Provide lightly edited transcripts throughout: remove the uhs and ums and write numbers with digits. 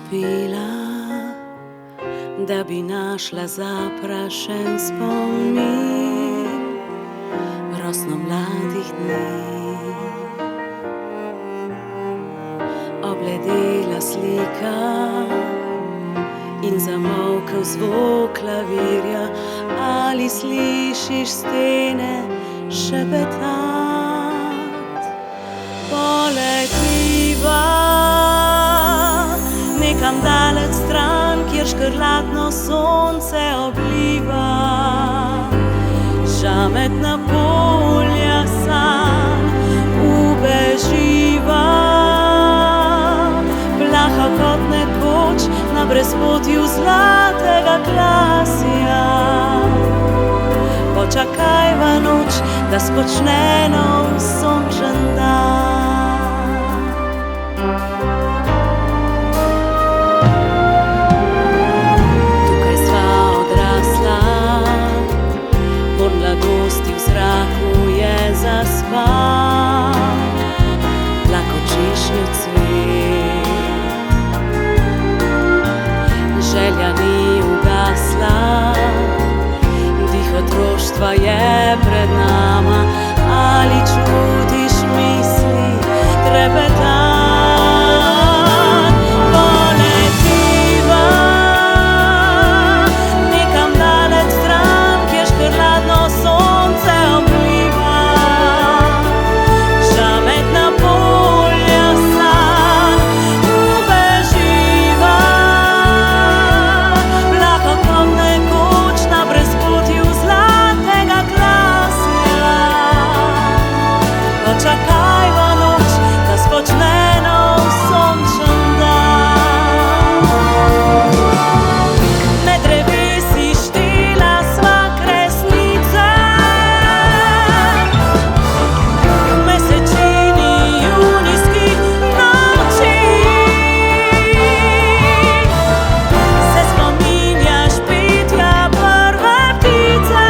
stopila, da bi našla zaprašen spomin rosno mladih dni. Obledela slika in zamolkel zvok klavirja. Ali slišiš stene šepetat? Poletiva nekam daleč stran, kjer škrlatno sonce obliva žametna polja sanj ubeživa. Plaha kot nekoč na brezpotju zlatega klasja. Počakajva noč, da spočne nov sončen dan. Tukaj sva odrasla, vor mladosti v zraku je zaspal, lahko češnjo cvet. Želja ni ugasla, otroštva je pred nama. Ali čutiš misli trepetat? Poletiva nekam daleč stran, kjer škrlatno sonce obliva žametna polja sanj ubeživa. Lahko kot nekoč na brezpotju zlatega klasja. Počakajva noč, da spočne nov sončen dan. Med drevesi štela sva kresnice, v mesečini junijskih noči se spominjaš petja prve ptice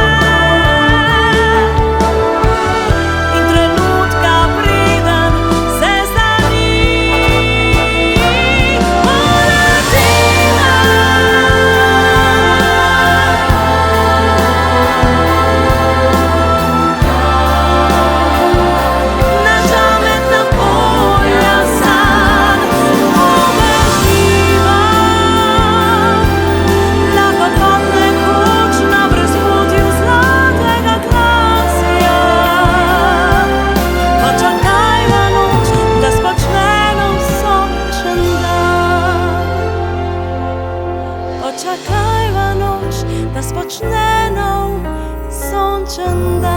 in trenutka, preden se zdani. Na žametna polja sanj ubeživa. Lahko kot nekoč na brezpotju zlatega klasja. Počakajva noč, da spočne nov sončen dan. Počakajva noč, da spočne nov sončen dan.